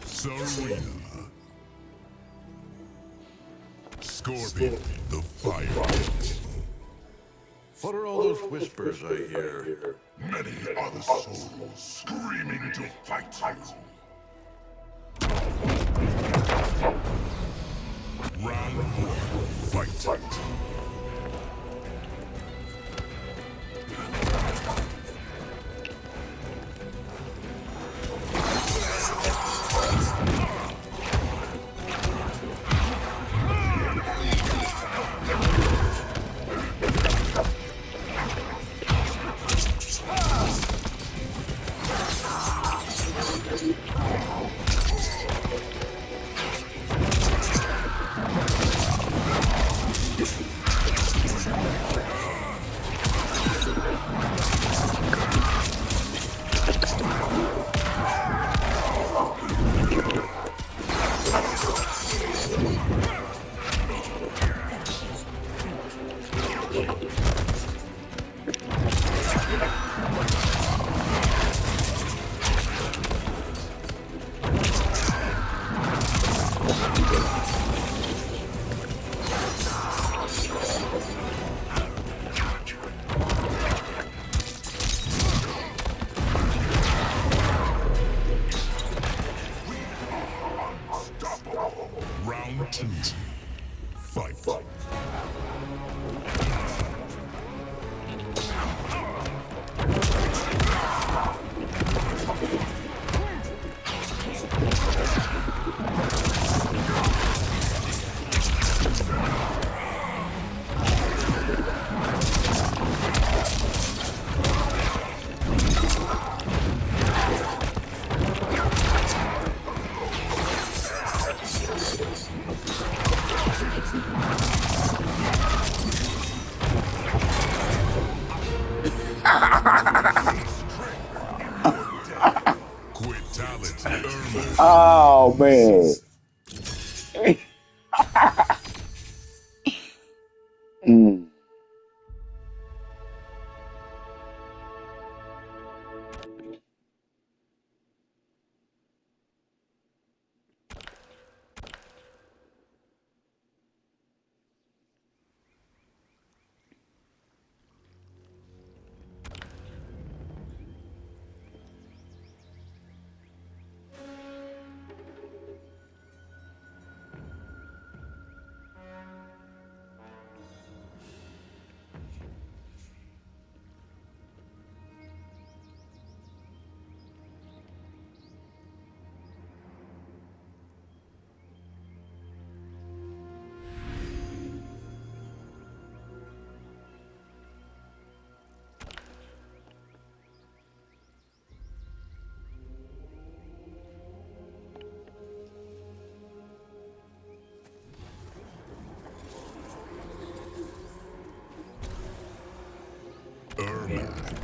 Serena. Scorpion, the fire. What are all those whispers I hear? Many are the souls screaming to fight you. Round one, fight. Round two, fight. Oh man. Mm.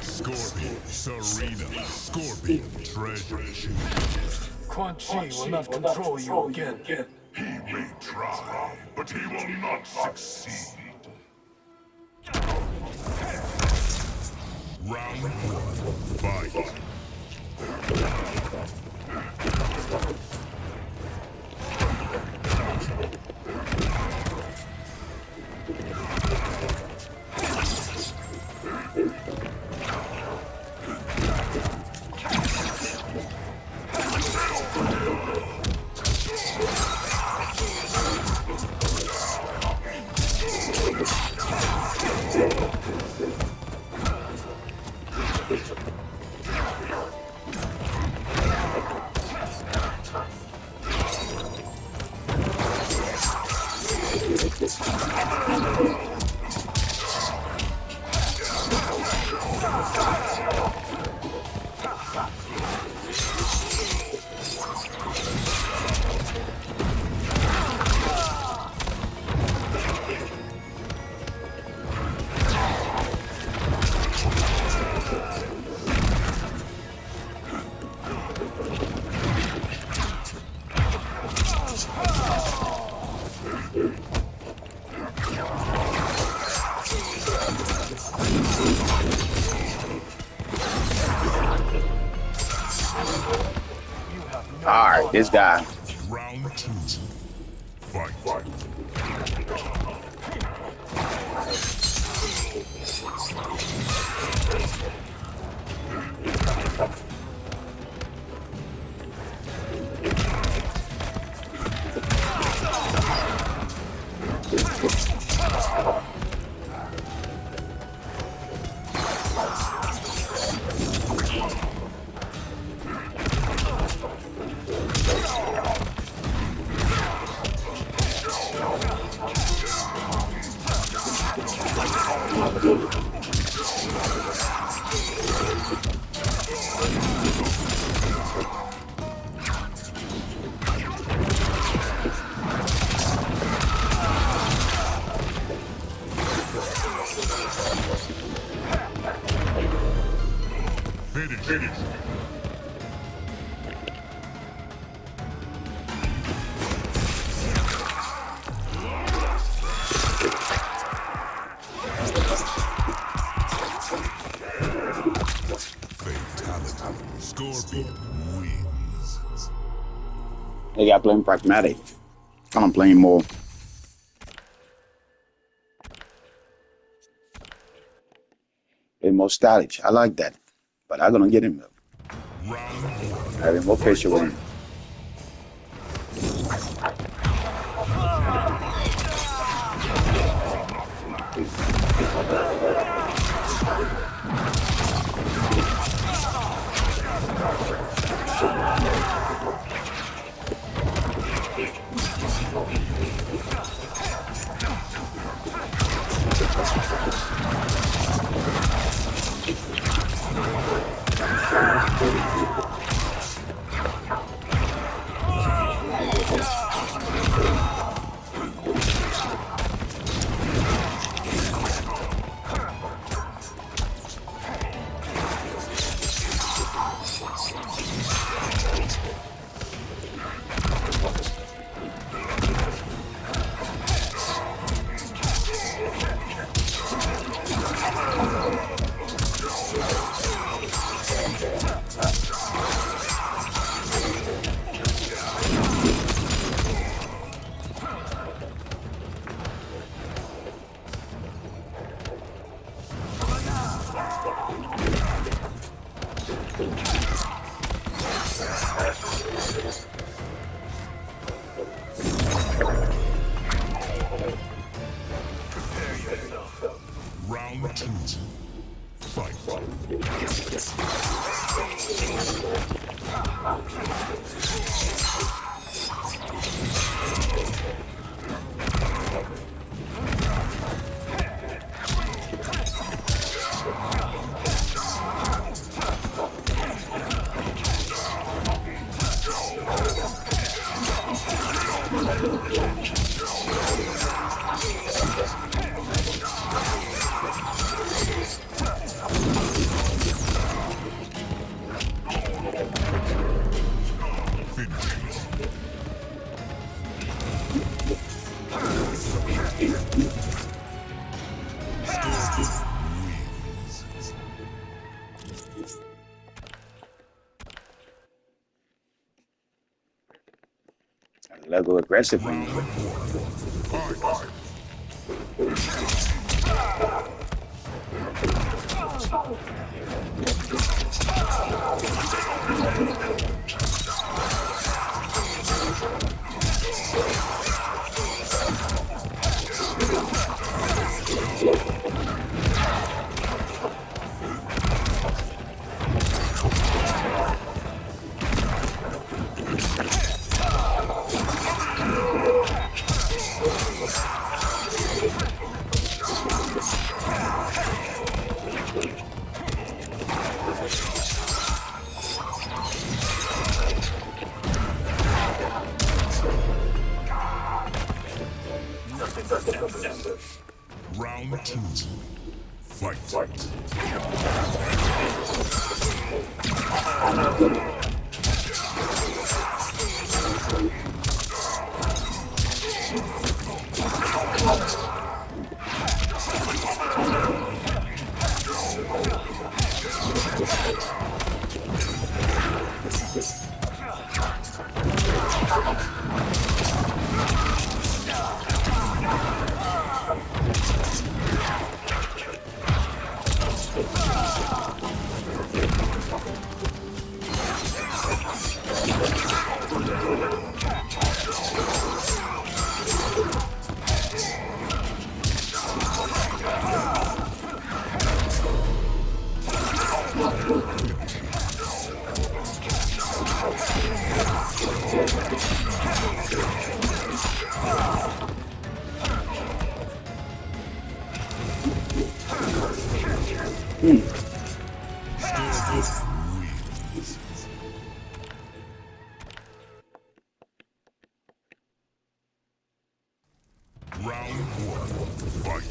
Scorpion, Serena, Scorpion, treasure chest. Quan Chi will not control you again. He may try, but he will not succeed. Round one, fight. All right, this guy. Round two. Fight. Finish. Fatality. Scorpion wins. They got playing pragmatic. I'm playing more. More stylish. I like that. But I'm gonna get him. Having more pressure with him. Round two. Fight. Let's go aggressively. Round two. Fight. Round one, fight.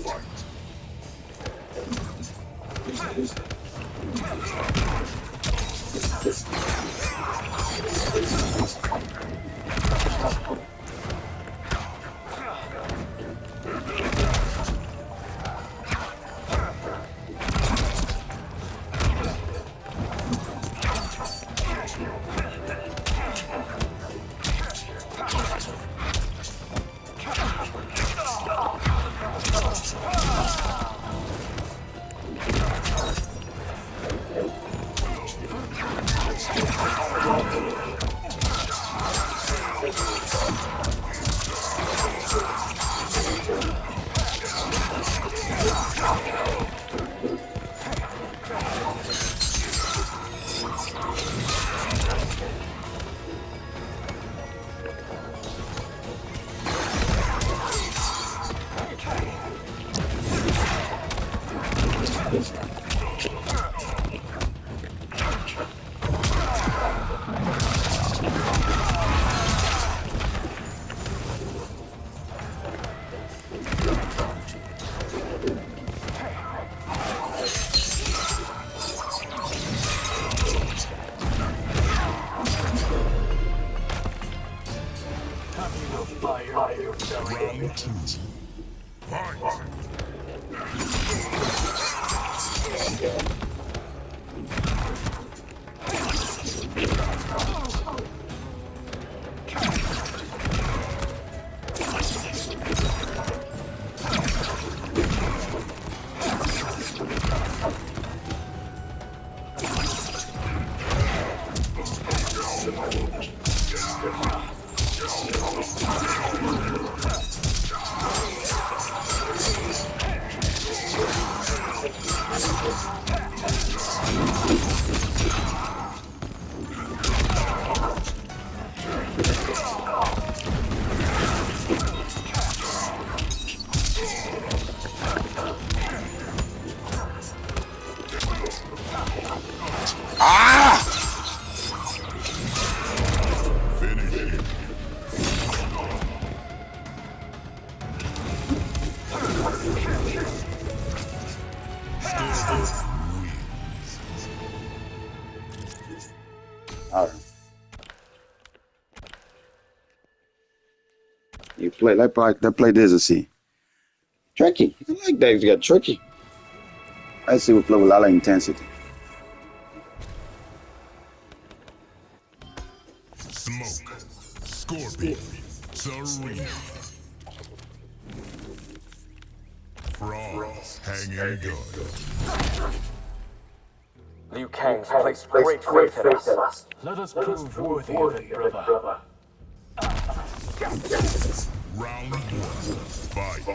Round two, fight. All right. You play that play this is see. Tricky. I like that. You got tricky. I see we play with a lot of intensity. Smoke, Scorpion, Serena. Frogs hanging good. Liu Kang's placed great faith in us. Let us prove worthy of it, brother. Round one, fight.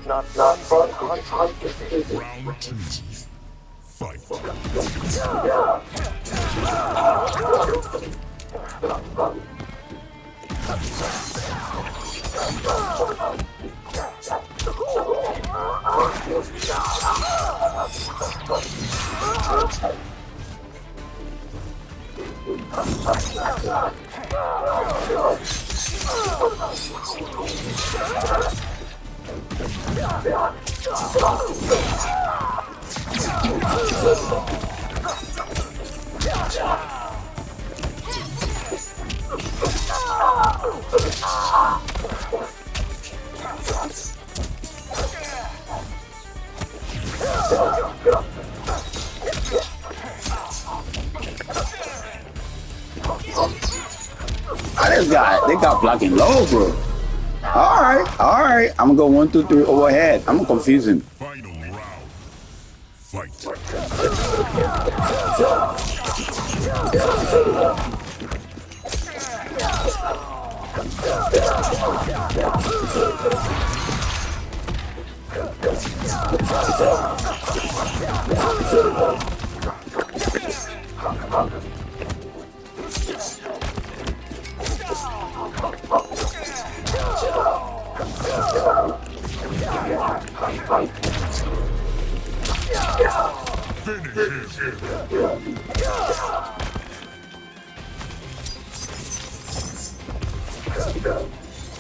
Not fun hunting. Round 2. Fight. This guy, they got blocking low, bro. All right. I'm gonna go 1, 2, 3 overhead. I'm gonna confuse him. Final round. Fight. Finish him.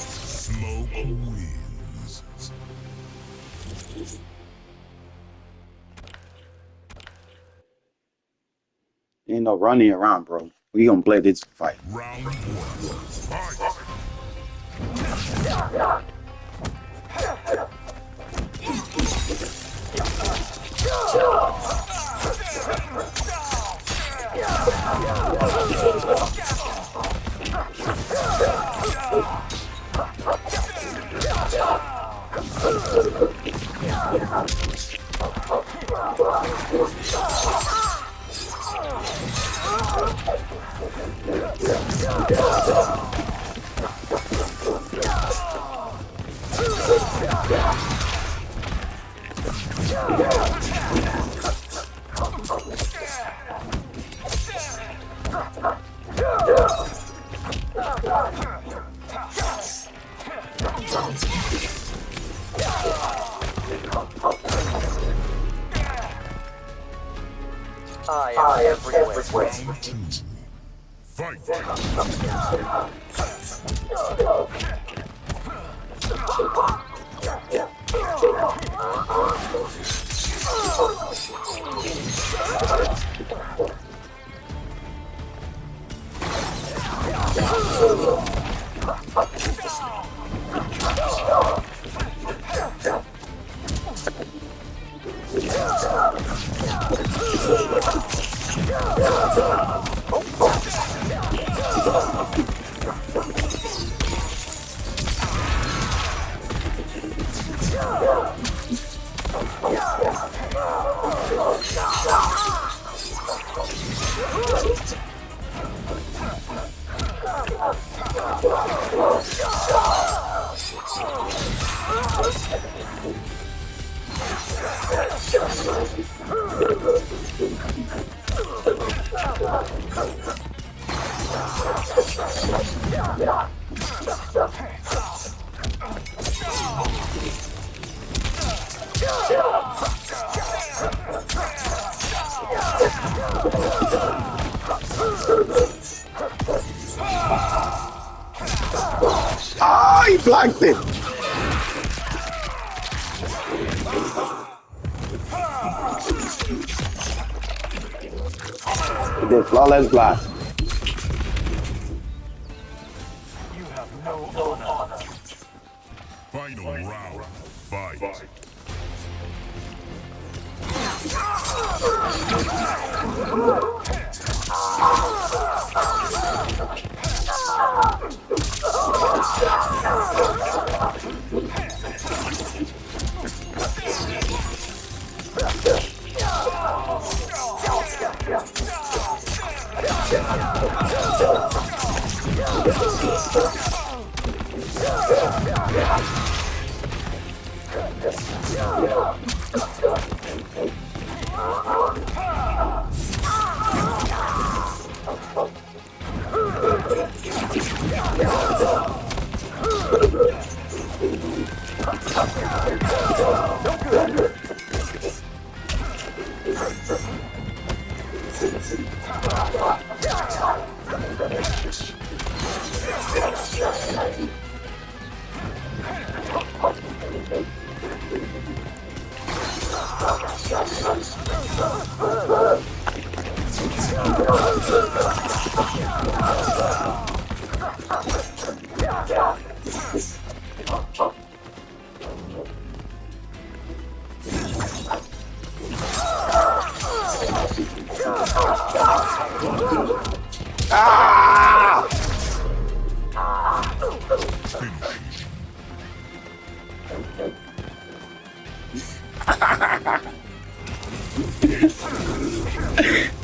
Smoke wins. Ain't no running around, bro. We gonna play this fight. Round 1. Fight. I am everywhere. Round 2. Fight. Oh, he blocked it. He did flawless block. You have no honor. Final round. Fight. Ah!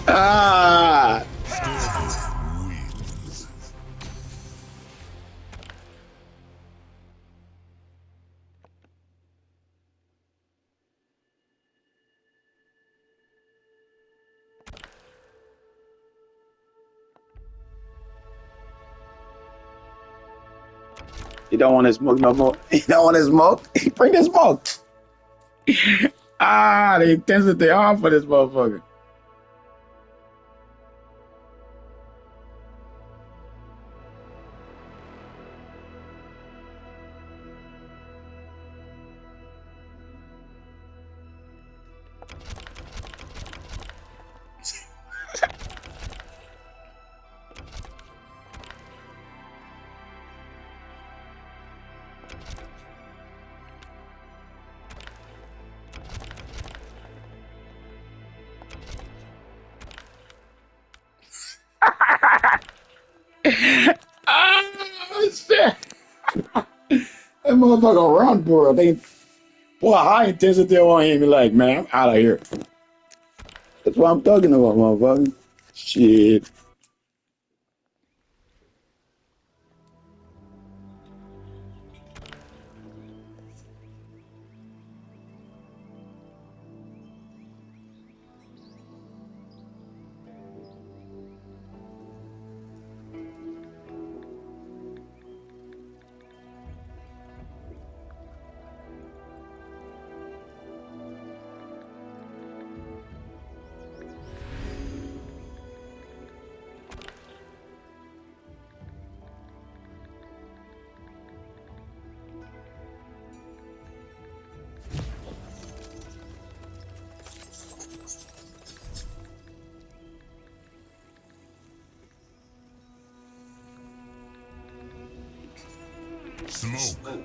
Ah! Wins. You don't want to smoke no more. You don't want to smoke? Bring the smoke. Ah, the intensity on for this motherfucker. Ah, shit. That motherfucker run, bro. Boy, high intensity on him. Like, man, I'm out of here. That's what I'm talking about, motherfucker. Shit. Smoke.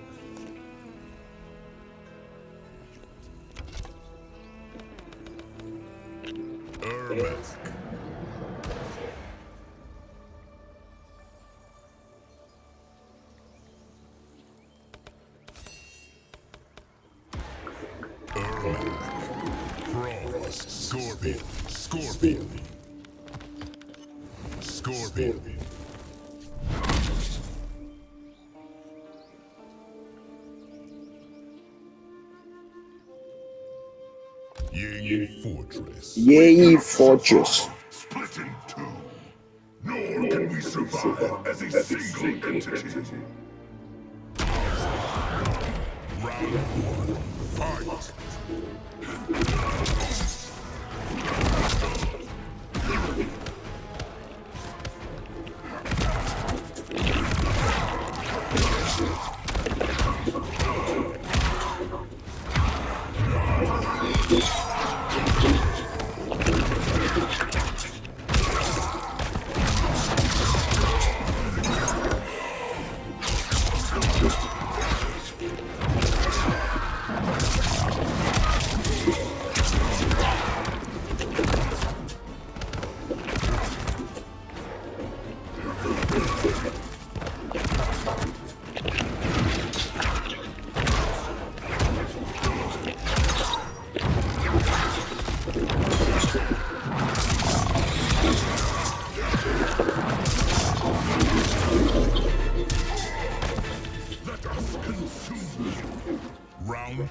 Ermac. Frost. Scorpion. Scorpion. Scorpion. Yay Fortress. Yay, fortress. Split in two. Nor can we survive as a single entity. Round one. Fight.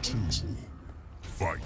two. Fight.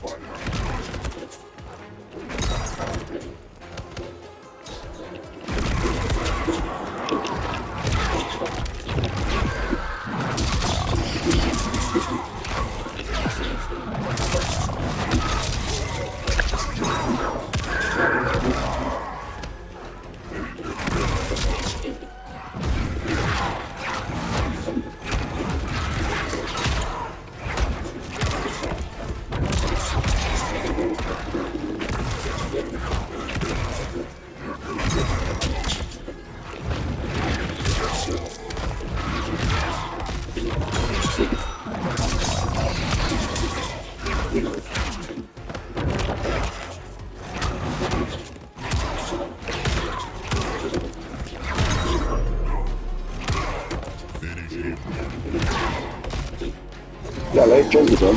Ja, lijkt Johnny dan.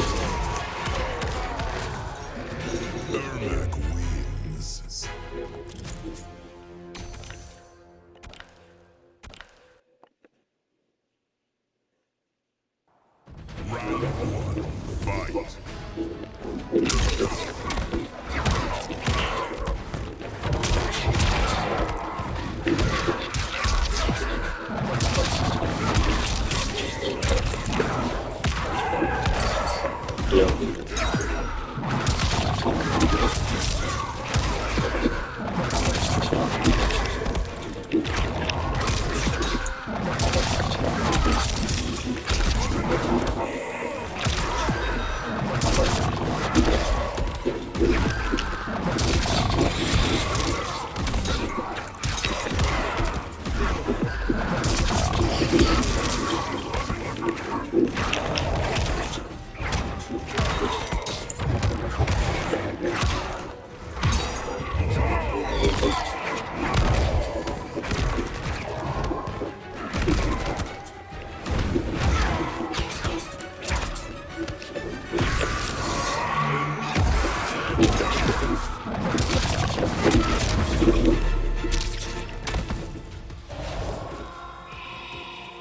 Ermac wins. Round one. Fight.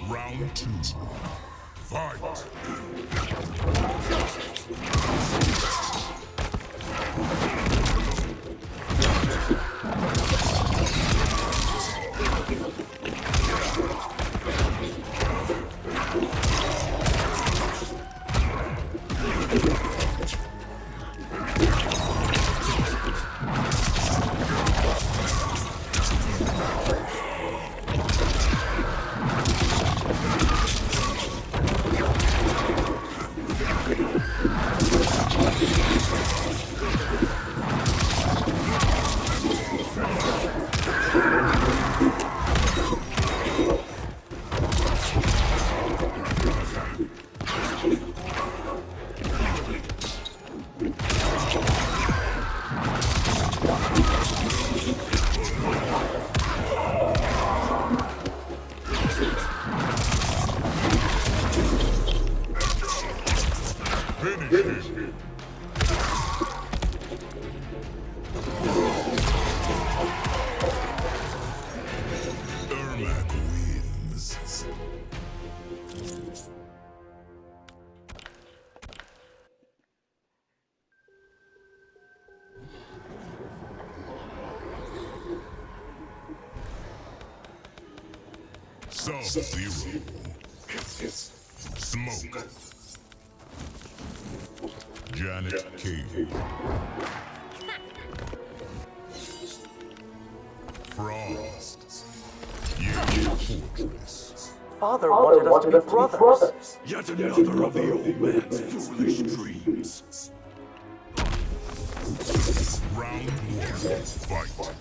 Round two. Fight. Finish him. Ermac wins. Sub-Zero. Smoke. Janet Cage. Frost. Yellow Fortress. Father wanted us to be brothers. Yet another of the old man's foolish dreams. Round one. Fight.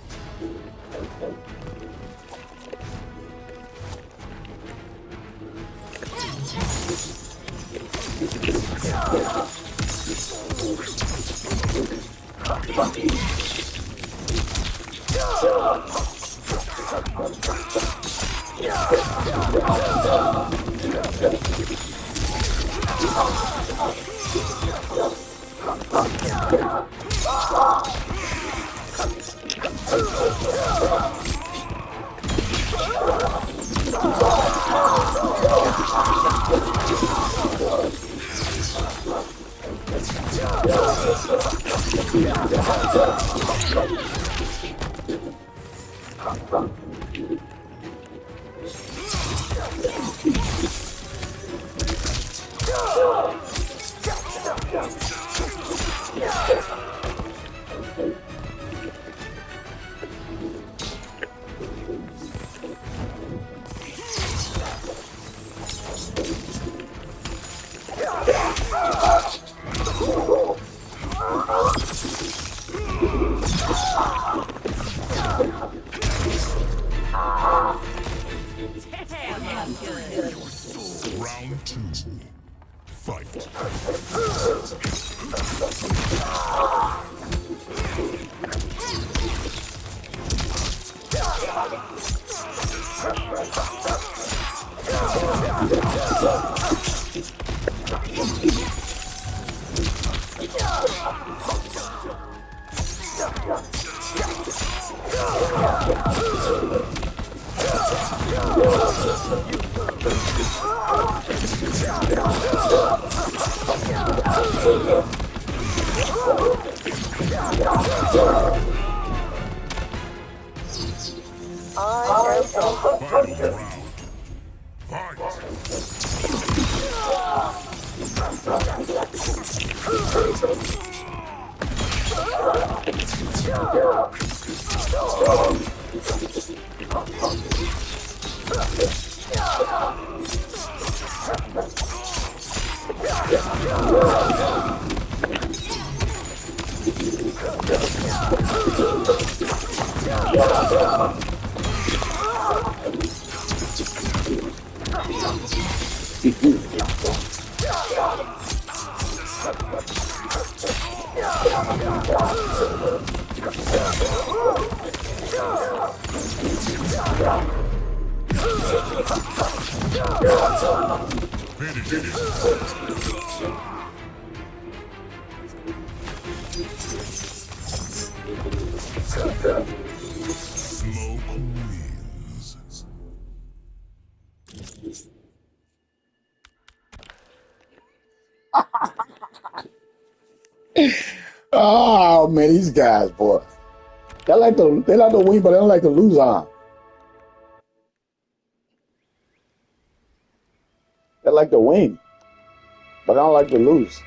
Round two. Fight. Final round. Fight. Finish it. Smoke wins. Oh man, these guys, boy. They like to win, but they don't like to lose on. They like to win, but I don't like to lose.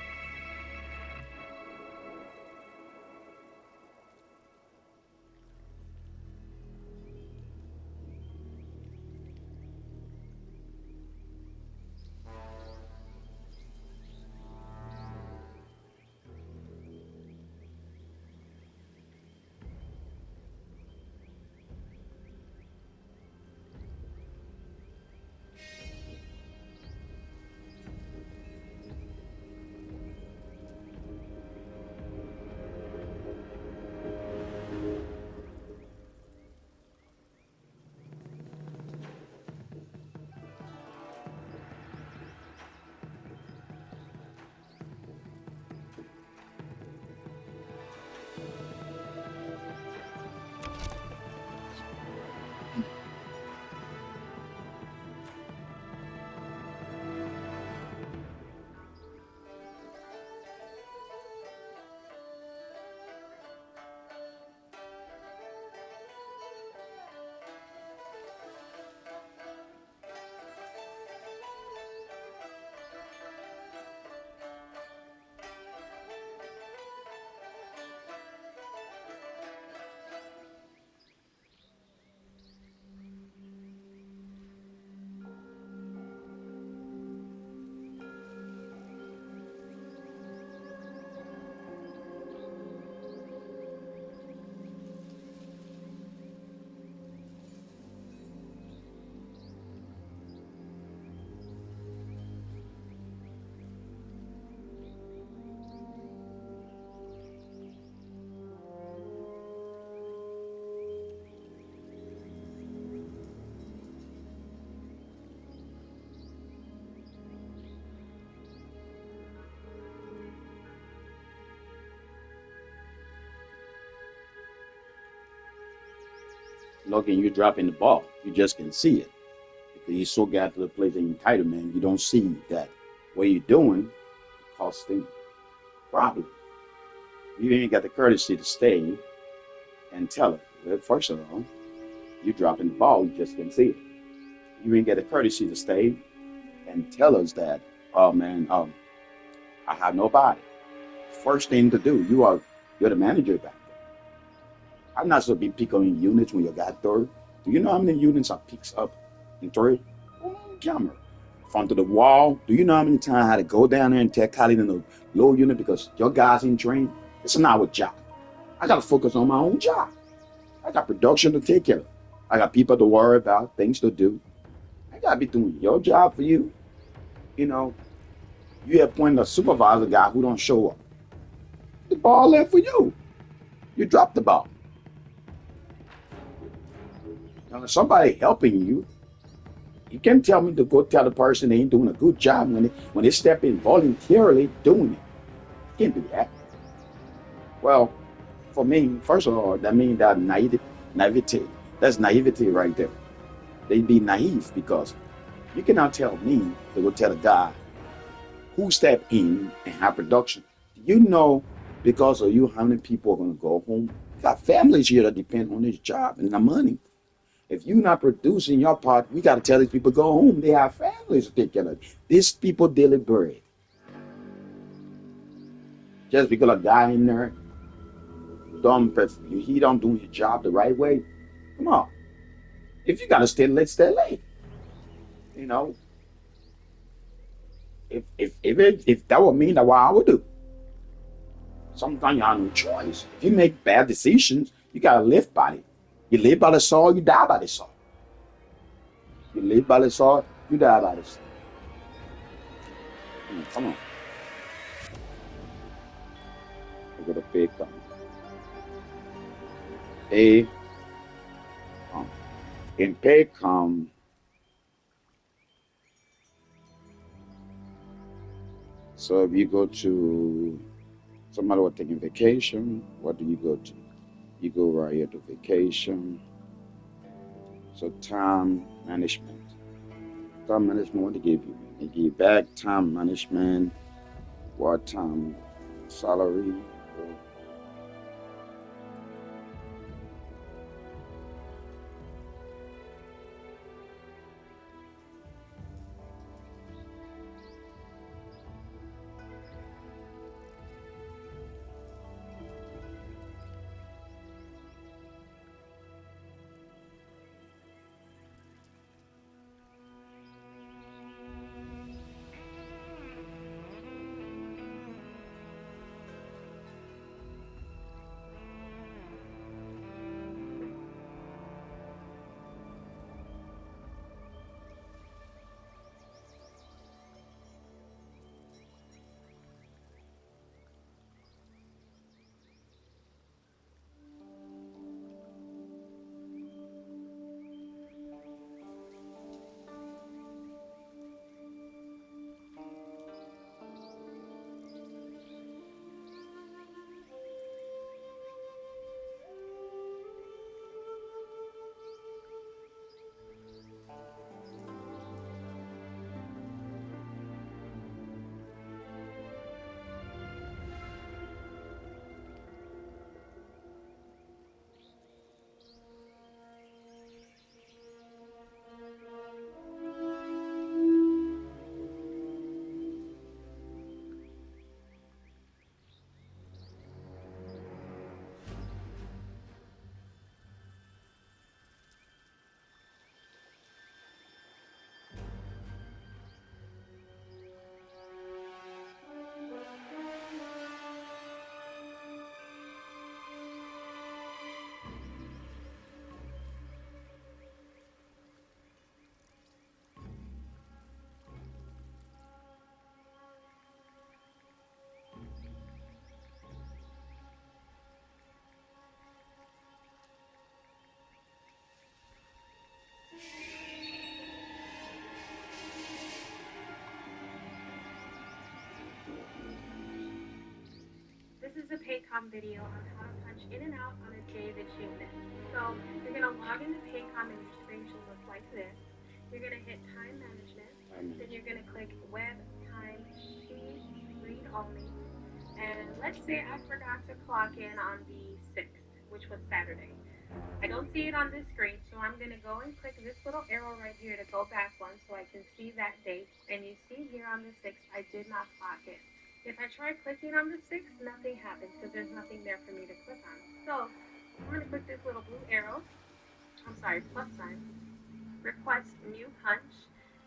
Looking, you're dropping the ball. You just can see it. Because you so got to the place in entitlement, you don't see that what you're doing costing problem. You ain't got the courtesy to stay and tell it. Well, first of all, you're dropping the ball, you just can see it. You ain't got the courtesy to stay and tell us that, oh man, I have nobody. First thing to do, you're the manager back there. I'm not supposed to be picking units when you got third. Do you know how many units I picks up in third? On camera. Front of the wall. Do you know how many times I had to go down there and tell Khalid in the low unit because your guys ain't trained? It's not our job. I gotta focus on my own job. I got production to take care of. I got people to worry about, things to do. I gotta be doing your job for you. You know, you appoint a supervisor guy who don't show up. The ball left for you. You dropped the ball. Now, if somebody helping you, you can't tell me to go tell the person they ain't doing a good job when they step in voluntarily doing it. You can't do that. Well, for me, first of all, that means that naivety. That's naivety right there. They be naive because you cannot tell me to go tell a guy who step in and have production. You know, because of you, how many people are going to go home? You got families here that depend on this job and the money. If you're not producing your part, we got to tell these people go home. They have families to take care of. These people daily bread. Just because a guy in there he don't do his job the right way. Come on. If you got to stay late, stay late. You know, if that would mean that what I would do. Sometimes you have no choice. If you make bad decisions, you gotta live by it. You live by the sword, you die by the sword. You live by the sword, you die by the sword. Come on. Look at the pay come. Pay come. In pay come. So if you go to somebody was taking vacation, what do you go to? You go right here to vacation. So time management. Time management, what they give you? They give back time management, what time salary. This is a Paycom video on how to punch in and out on a day that you missed. So you're going to log into Paycom and your screen should look like this. You're going to hit Time Management. Then you're going to click Web Time Sheet Read Only. And let's say I forgot to clock in on the 6th, which was Saturday. I don't see it on this screen, so I'm going to go and click this little arrow right here to go back one so I can see that date. And you see here on the 6th, I did not clock in. If I try clicking on the 6th, nothing happens because there's nothing there for me to click on. So I'm going to click this little blue arrow, plus sign, request new punch.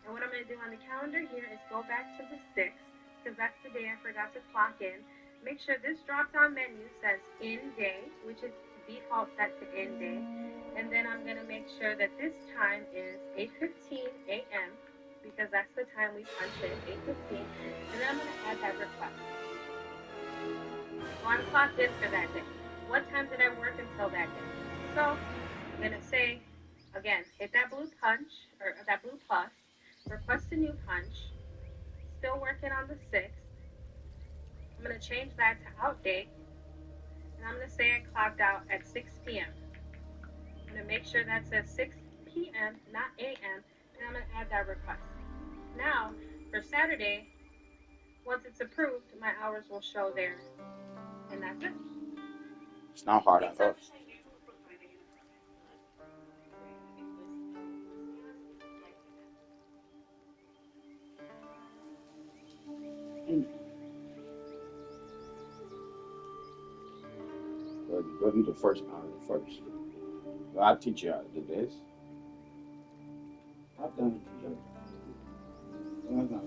And what I'm going to do on the calendar here is go back to the 6th because that's the day I forgot to clock in. Make sure this drop down menu says end day, which is default set to end day. And then I'm going to make sure that this time is 8:15 a.m. because that's the time we punch in, 8:15. And then I'm going to add that request. So I'm clocked in for that day. What time did I work until that day? So I'm going to say, again, hit that blue punch, or that blue plus, request a new punch, still working on the 6th. I'm going to change that to out date, and I'm going to say I clocked out at 6 p.m. I'm going to make sure that says 6 p.m., not a.m., and I'm going to add that request. Now, for Saturday, once it's approved, my hours will show there, and that's it. It's not hard at all. Go to the first hour first. Well, I'll teach you how to do this. I've done it for you. Well, I'm not.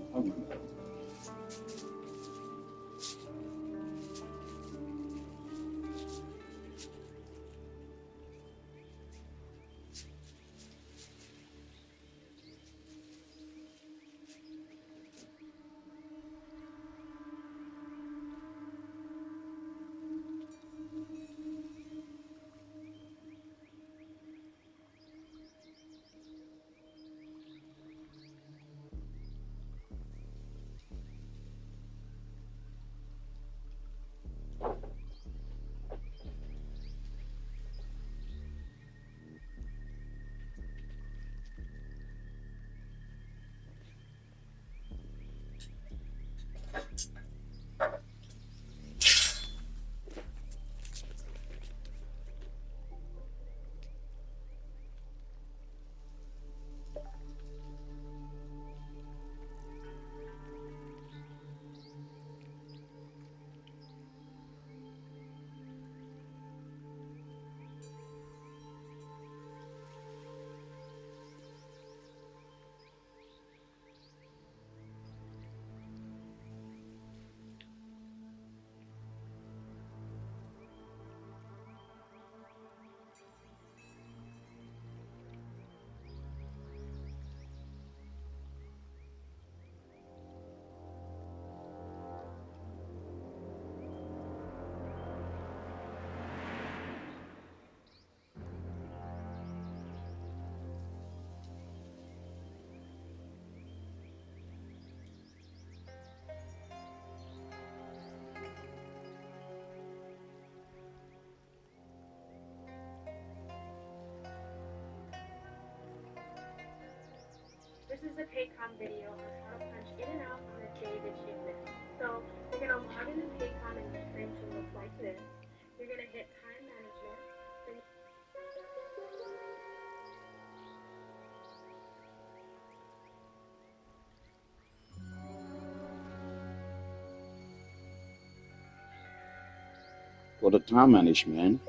This is a Paycom video on how to punch in and out on a day that you missed. So you're going to log into Paycom and your screen should look like this. You're going to hit time management. Then For the time management,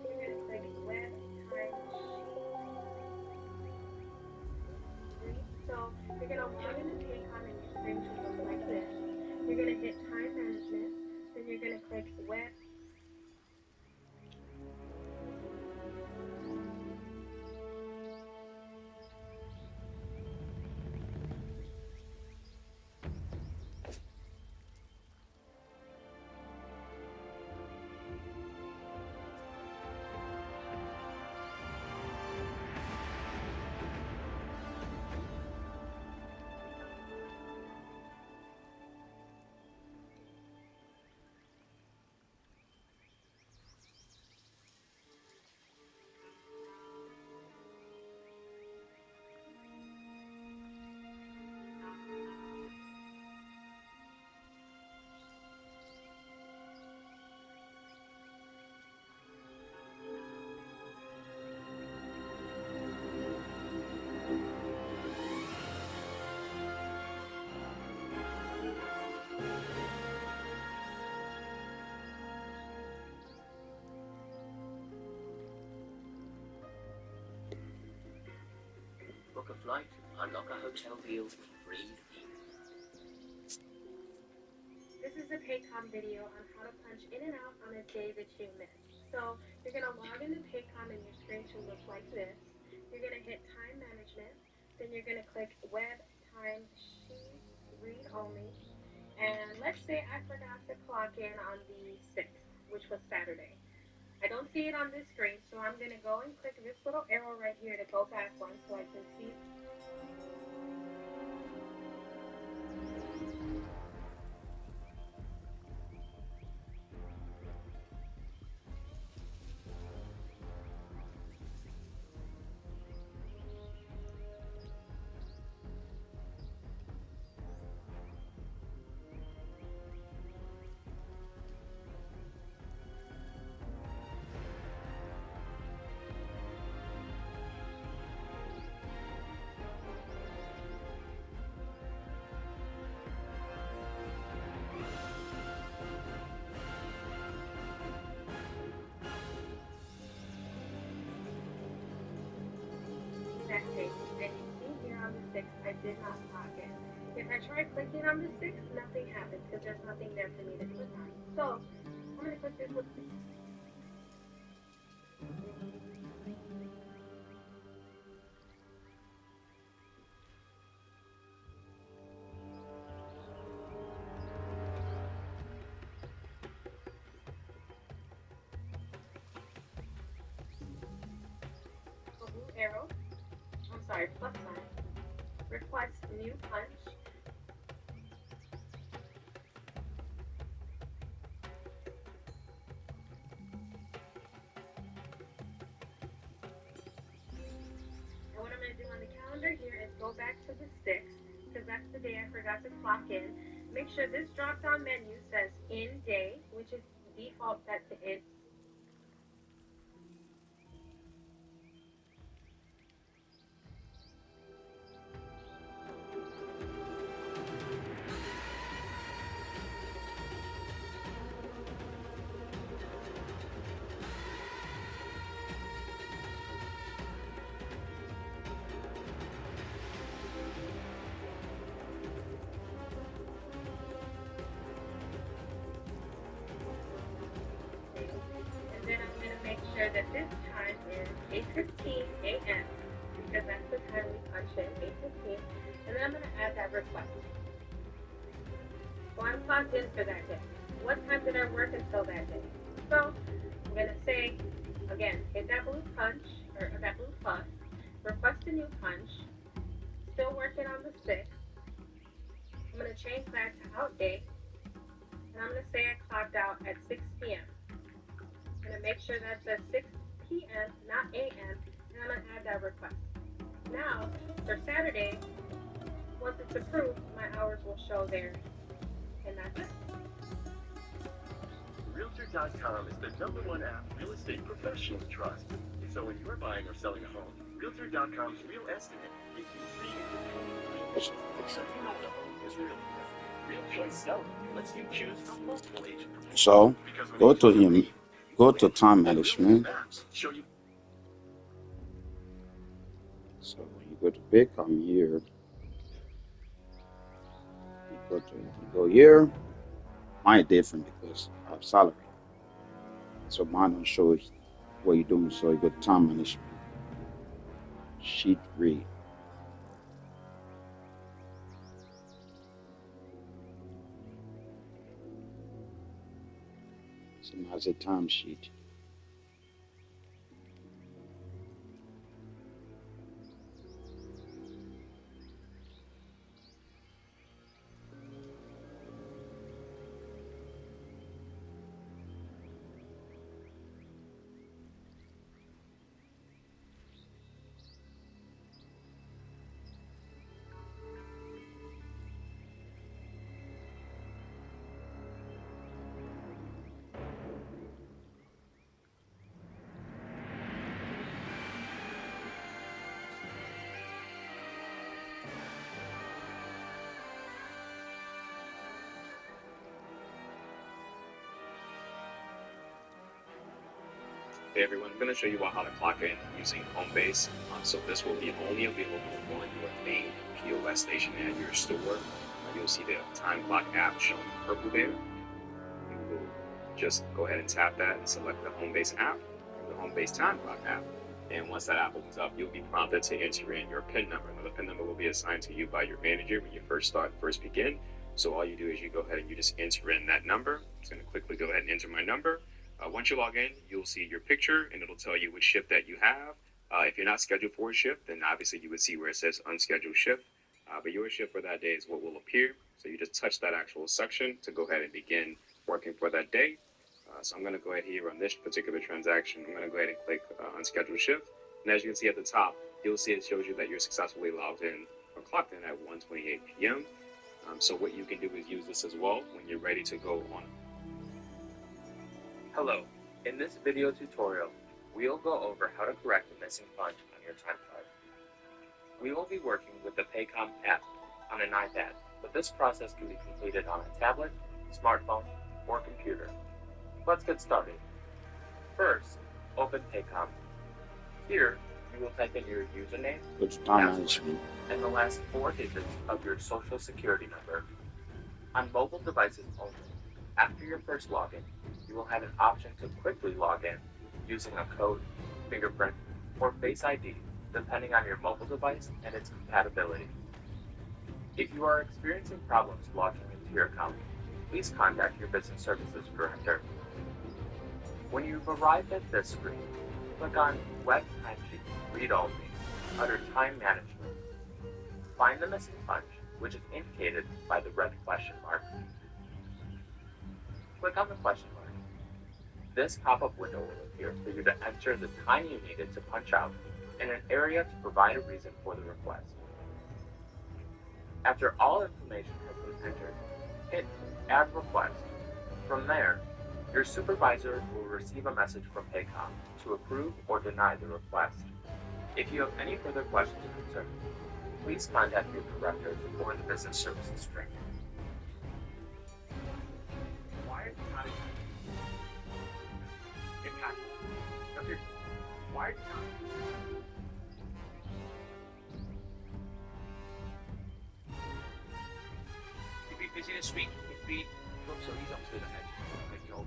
you're going to click web time sheet. So you're going to log into Paycom and your screen should look like this. You're going to hit time management. Then you're going to click web. Book a flight, unlock a hotel deal, breathe in. This is a Paycom video on how to punch in and out on a day that you missed. So you're going to log into Paycom and your screen should look like this. You're going to hit time management. Then you're going to click web time sheet read only. And let's say I forgot to clock in on the 6th, which was Saturday. I don't see it on this screen, so I'm going to go and click this little arrow right here to go back one so I can see. That date. And you see here on the 6th, I did not log in. If I try clicking on the 6th, nothing happens because there's nothing there for me to click on. So I'm going to click this little. Blue arrow, I'm sorry, plus sign, request new punch. And what I'm going to do on the calendar here is go back to the 6th, because that's the day I forgot to clock in. Make sure this drop down menu says in day, which is default set to in. And then I'm going to make sure that this time is 8:15 a.m. because that's the time we punch in, 8:15. And then I'm going to add that request. So I'm clocked in for that day. What time did I work until that day? So I'm going to say, again, hit that blue punch, or that blue plus, request a new punch, still working on the 6th. I'm going to change that to out date, and I'm going to say I clocked out at 6 p.m. I'm going to make sure that says 6 p.m., not a.m., and I'm going to add that request. Now, for Saturday, once it's approved, my hours will show there, and that's it. Realtor.com is the #1 app real estate professionals trust. So when you're buying or selling a home, Realtor.com's Real Estimate gives you free information. So you know the home is real. Real Choice Selling lets you choose from multiple agents. So go to time management. Show you. So when you go to Paycom here, you go here. Mine different because I have salary. So mine don't show what you're doing. So you go to time management. Sheet read. So now it's a time sheet. Hey everyone, I'm going to show you how to clock in using Homebase. So this will be only available on your main POS station at your store. You'll see the time clock app shown purple there. You will just go ahead and tap that and select the Homebase app, the Homebase Time Clock app. And once that app opens up, you'll be prompted to enter in your PIN number. Now, the PIN number will be assigned to you by your manager when you first begin. So all you do is you go ahead and you just enter in that number. I'm just going to quickly go ahead and enter my number. Once you log in, you'll see your picture and it'll tell you which shift that you have. If you're not scheduled for a shift, then obviously you would see where it says unscheduled shift. But your shift for that day is what will appear. So you just touch that actual section to go ahead and begin working for that day. So I'm going to go ahead here on this particular transaction. I'm going to go ahead and click unscheduled shift. And as you can see at the top, you'll see it shows you that you're successfully logged in or clocked in at 1:28 p.m. So what you can do is use this as well when you're ready to go on. Hello. In this video tutorial, we'll go over how to correct a missing punch on your time card. We will be working with the Paycom app on an iPad, but this process can be completed on a tablet, smartphone, or computer. Let's get started. First, open Paycom. Here, you will type in your username, password, and the last 4 digits of your social security number. On mobile devices only, after your first login, you will have an option to quickly log in using a code, fingerprint, or Face ID, depending on your mobile device and its compatibility. If you are experiencing problems logging into your account, please contact your business services director. When you've arrived at this screen, click on Web Timesheet Read Only under Time Management. Find the missing punch, which is indicated by the red question mark. Click on the question mark. This pop-up window will appear for you to enter the time you needed to punch out and an area to provide a reason for the request. After all information has been entered, hit Add Request. From there, your supervisor will receive a message from Paycom to approve or deny the request. If you have any further questions or concerns, please contact your director or the business services string. Why is not impactful? Why is not You've been busy this week. You've been so he's obviously the head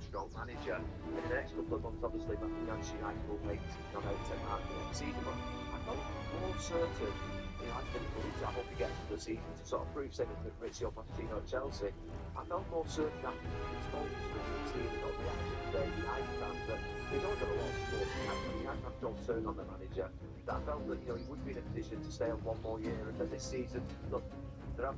stroke manager. And in the next couple of months, obviously, Manchester United will wait on out to market next season. But I'm not more certain. I think I hope he gets to the season to sort of prove saying that Maurizio Pochettino at Chelsea. I felt more certain that he's told us with the team and got the action today, United fans, that he's only got a lot of support. He hasn't had John Turn on the manager. That I felt that he would be in a position to stay on one more year. And then this season, look, there are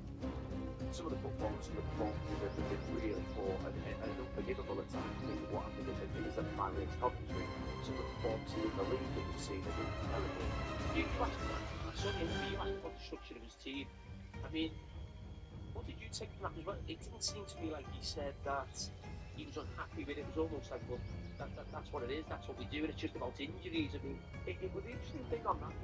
some of the footballers, some of the performances have been really poor and unforgivable at times. I think what happened is that finally it's Coventry. Some of the performances in the league that we've seen have been terrible. You asked I saw the interview, you asked about the structure of his team. I mean, what did you take from that? Because it didn't seem to me like he said that he was unhappy with it. It was almost like, well, that's what it is, that's what we do, and it's just about injuries. I mean, it was the interesting thing on that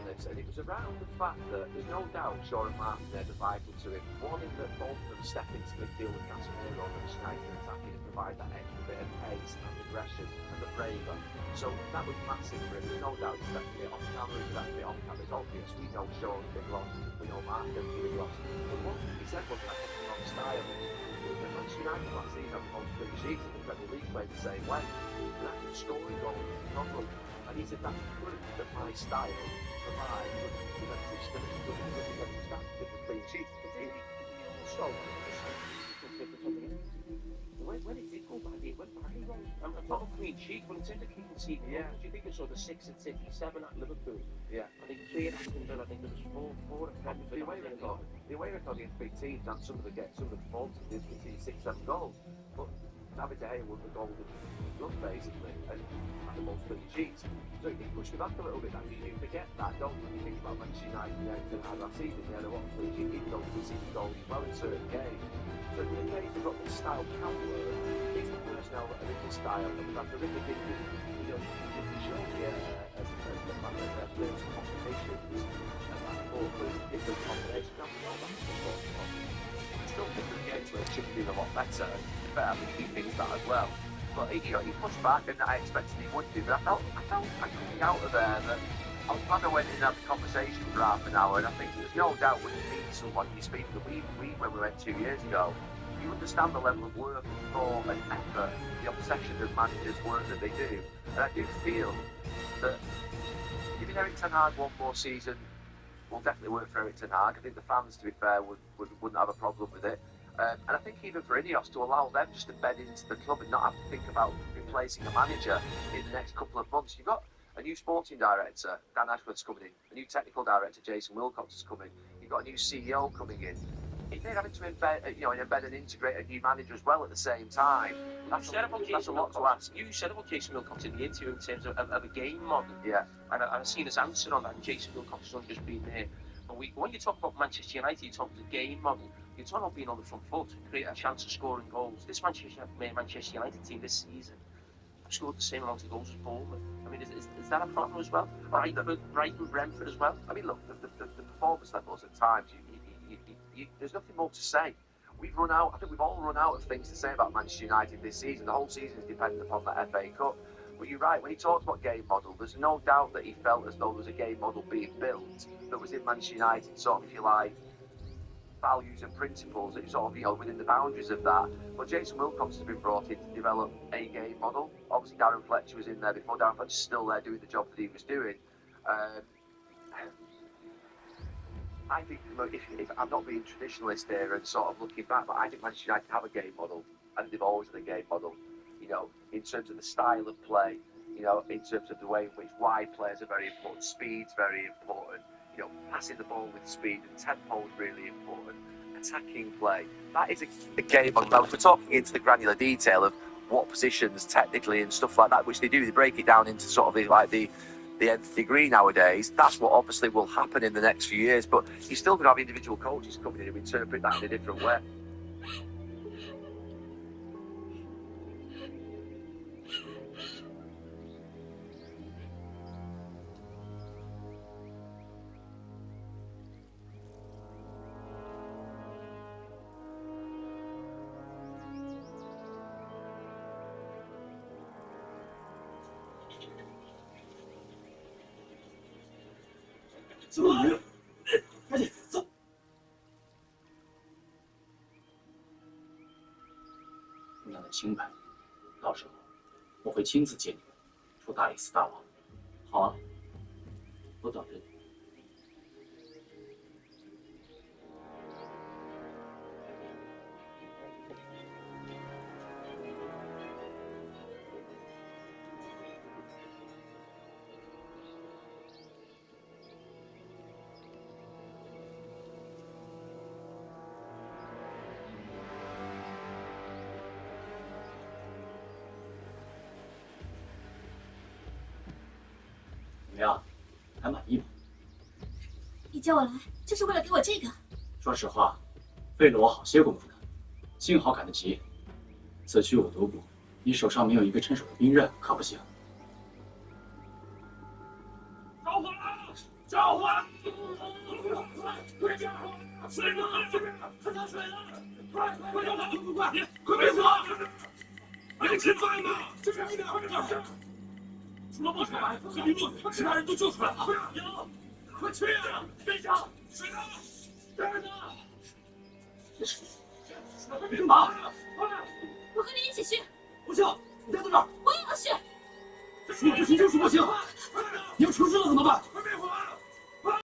this, and it was around the fact that there's no doubt Sean and Martin there are vital to him. Wanting that both of them step into midfield with Casemiro and Schneider attacking and provide that extra bit of pace and aggression and the braver. So that was massive for him. There's no doubt he's definitely on camera, he's definitely on camera. It's obvious. We know Sean's been lost, we know Martin's been lost. But what he said was that he on style. The Manchester United last season had most clean sheets in the Premier League played the same way. And that's the story going on. And he said that's proof that my style provide with a system that doesn't stand with the clean sheets. But then he also when it did go back, it went back wrong. I'm not a clean sheet, but in terms of keeping seat, do you think it's sort of 6 at City, 7 at Liverpool? Yeah. I think 3 at Aston Villa, I think there was 4 at Brentford. The away record against big teams and some of the performances is between 6-7 goals. But David De Gea won the golden glove basically and had the most clean sheets. So it pushed me back a little bit. You forget that, don't you? When you think about Manchester United and last season, they had a lot of clean sheets, even though we see goals as well in certain games. So in the case of what the style can work, it's the personnel that are in the style that we've had to really think of. You can show me as the fact that there's combinations and that different combinations. Now we know that's important. I still think the games where it should have been a lot better. I think he thinks that as well. But he pushed back, and I expected he would do. But I felt coming out of there that I was glad I went in and had the conversation for half an hour. And I think there's no doubt when you meet someone, you speak to we when we went 2 years ago, you understand the level of work and thought and effort, the obsession of managers' work that they do. And I do feel that giving Eric Ten Hag one more season will definitely work for Eric Ten Hag. I think the fans, to be fair, wouldn't have a problem with it. And I think even for Ineos, to allow them just to bed into the club and not have to think about replacing a manager in the next couple of months. You've got a new sporting director, Dan Ashworth's coming in, a new technical director, Jason Wilcox, is coming. You've got a new CEO coming in. If they're having to embed and integrate a new manager as well at the same time, that's a lot to ask. You said about Jason Wilcox in the interview in terms of a game model. Yeah. And I've seen his answer on that, and Jason Wilcox has only just been there. But when you talk about Manchester United, you talk about the game model. You're talking about being on the front foot, creating a chance of scoring goals. This Manchester United team this season have scored the same amount of goals as Bournemouth. I mean, is that a problem as well? Brighton, Brentford as well? I mean, look, the performance levels at times, there's nothing more to say. We've run out. I think we've all run out of things to say about Manchester United this season. The whole season is dependent upon the FA Cup. But you're right, when he talks about game model, there's no doubt that he felt as though there was a game model being built that was in Manchester United, sort of, if you like, values and principles that sort of, within the boundaries of that. But Jason Wilcox has been brought in to develop a game model. Obviously, Darren Fletcher was in there before. Darren Fletcher's still there doing the job that he was doing. I think, if I'm not being traditionalist here and sort of looking back, but I think Manchester United have a game model, and they've always had a game model, in terms of the style of play, in terms of the way in which wide players are very important, speed's very important, passing the ball with speed and tempo is really important, attacking play, that is a game model. Now, if we're talking into the granular detail of what positions technically and stuff like that, which they do, they break it down into sort of the nth degree nowadays. That's what obviously will happen in the next few years, but you're still going to have individual coaches coming in who interpret that in a different way.姑娘的清白，到时候我会亲自接你们出大理寺大王。好啊，我等着你。怎么样，还满意吗？你叫我来就是为了给我这个？说实话，费了我好些功夫呢。幸好赶得及。此去我独孤，你手上没有一个趁手的兵刃可不行。着火了！着火了！快点！水呢？这边看到水了！快点跑！快别走！没吃饭呢！这边一点，快点！除了孟小白和李梦，其他人都救出来了。有，快去啊！队长，水呢？这儿呢？这是兵马，我和你一起去。不行，你待在这儿。我也要去。说不行就是不行。你要出事了怎么办？